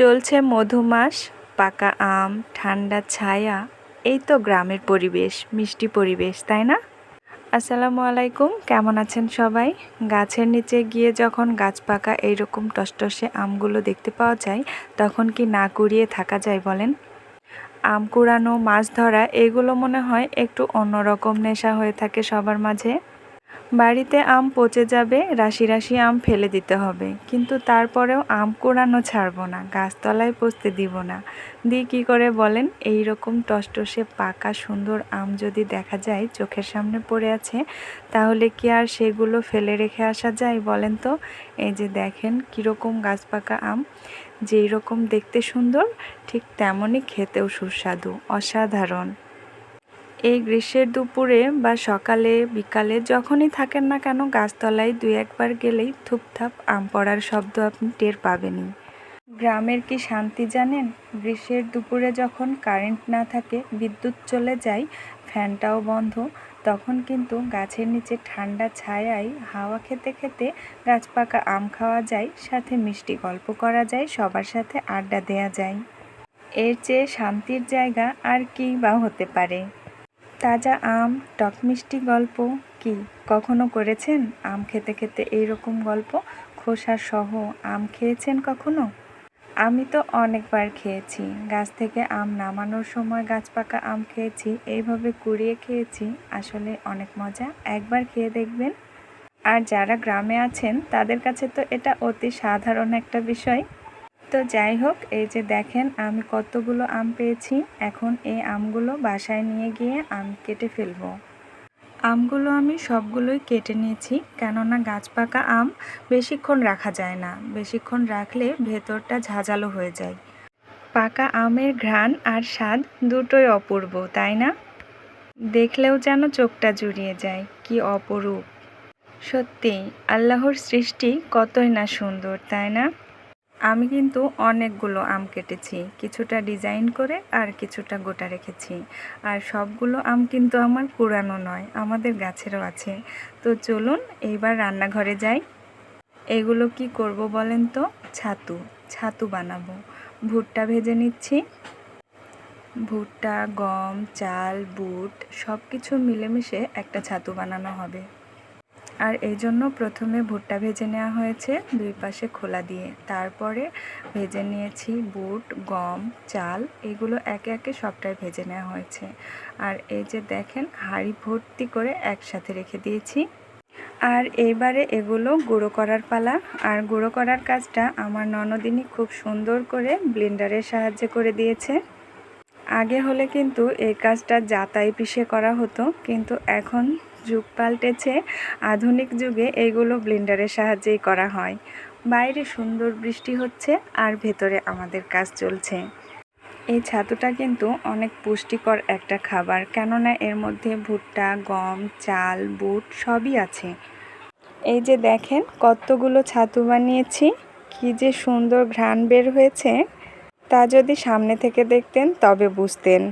চলছে মধুমাস, পাকা আম, ঠান্ডা ছায়া। এই তো গ্রামের পরিবেশ, মিষ্টি পরিবেশ, তাই না? আসসালামু আলাইকুম, কেমন আছেন সবাই? গাছের নিচে গিয়ে যখন গাছ পাকা এইরকম টসটসে আমগুলো দেখতে পাওয়া যায়, তখন কি না কুড়িয়ে থাকা যায় বলেন? আম কুড়ানো, মাছ ধরা, এগুলো মনে হয় একটু অন্যরকম নেশা হয়ে থাকে সবার মাঝে। বাড়িতে আম পচে যাবে, রাশি রাশি আম ফেলে দিতে হবে, কিন্তু তারপরেও আম কুড়ানো ছাড়বো না, গাছতলায় পচতে দিব না। দিই কী করে বলেন? এই রকম টসটসে পাকা সুন্দর আম যদি দেখা যায় চোখের সামনে পড়ে আছে, তাহলে কি আর সেগুলো ফেলে রেখে আসা যায় বলেন তো? এই যে দেখেন কীরকম গাছ পাকা আম, যেই রকম দেখতে সুন্দর ঠিক তেমনই খেতেও সুস্বাদু, অসাধারণ। এই গ্রীষ্মের দুপুরে বা সকালে বিকালে যখনই থাকেন না কেন, গাছতলায় দুই একবার গেলেই থুপথাপ আম পড়ার শব্দ আপনি টের পাবেনই। গ্রামের কি শান্তি জানেন? গ্রীষ্মের দুপুরে যখন কারেন্ট না থাকে, বিদ্যুৎ চলে যায়, ফ্যানটাও বন্ধ, তখন কিন্তু গাছের নিচে ঠান্ডা ছায়ায় হাওয়া খেতে খেতে গাছ পাকা আম খাওয়া যায়, সাথে মিষ্টি গল্প করা যায়, সবার সাথে আড্ডা দেওয়া যায়। এর চেয়ে শান্তির জায়গা আর কী বা হতে পারে? তাজা আম, টক মিষ্টি গল্প কি কখনো করেছেন? আম খেতে খেতে এইরকম গল্প, খোসা সহ আম খেয়েছেন কখনো? আমি তো অনেকবার খেয়েছি। গাছ থেকে আম নামানোর সময় গাছ পাকা আম খেয়েছি, এইভাবে কুড়িয়ে খেয়েছি, আসলে অনেক মজা। একবার খেয়ে দেখবেন। আর যারা গ্রামে আছেন তাদের কাছে তো এটা অতি সাধারণ একটা বিষয়। তো যাই হোক, এই যে দেখেন আমি কতগুলো আম পেয়েছি। এখন এই আমগুলো বাসায় নিয়ে গিয়ে আমি কেটে ফেলবো। আমগুলো আমি সবগুলোই কেটে নিয়েছি, কেননা গাছ পাকা আম বেশিক্ষণ রাখা যায় না, বেশিক্ষণ রাখলে ভেতরটা ঝাঁঝালো হয়ে যায়। পাকা আমের ঘ্রাণ আর স্বাদ দুটোই অপূর্ব, তাই না? দেখলেও যেন চোখটা জুড়িয়ে যায়, কি অপরূপ। সত্যিই আল্লাহর সৃষ্টি কতই না সুন্দর, তাই না? আমি কিন্তু অনেকগুলো আম কেটেছি, কিছুটা ডিজাইন করে আর কিছুটা গোটা রেখেছি। আর সবগুলো আম কিন্তু আমার কুড়ানো নয়, আমাদের গাছেরও আছে। তো চলুন এইবার রান্নাঘরে যাই। এগুলো কি করব বলেন তো? ছাতু বানাবো। ভুট্টা ভেজে নিচ্ছি। ভুট্টা, গম, চাল, বুট সব কিছু মিলেমিশে একটা ছাতু বানানো হবে। আর এই জন্য প্রথমে ভুট্টা ভেজে নেওয়া হয়েছে দুই পাশে খোলা দিয়ে, তারপরে ভেজে নিয়েছি বুট, গম, চাল, এগুলো একে একে সবটাই ভেজে নেওয়া হয়েছে। আর এই যে দেখেন হাঁড়ি ভর্তি করে একসাথে রেখে দিয়েছি। আর এইবারে এগুলো গুঁড়ো করার পালা। আর গুঁড়ো করার কাজটা আমার ননদিনী খুব সুন্দর করে ব্লেন্ডারের সাহায্যে করে দিয়েছে। আগে হলে কিন্তু এই কাজটা জাতায় পিষে করা হতো, কিন্তু এখন যুগ পাল্টেছে, আধুনিক যুগে এইগুলো ব্লেন্ডারের সাহায্যেই করা হয়। বাইরে সুন্দর বৃষ্টি হচ্ছে আর ভেতরে আমাদের কাজ চলছে। এই ছাতুটা কিন্তু অনেক পুষ্টিকর একটা খাবার, কেননা এর মধ্যে ভুট্টা, গম, চাল, বুট সবই আছে। এই যে দেখেন কতগুলো ছাতু বানিয়েছি, কি যে সুন্দর ঘ্রাণ বের হয়েছে, তা যদি সামনে থেকে দেখতেন তবে বুঝতেন।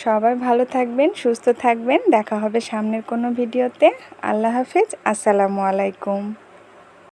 সবাই ভালো থাকবেন, সুস্থ থাকবেন, দেখা হবে সামনের কোনো ভিডিওতে। আল্লাহ হাফেজ, আসসালামু আলাইকুম।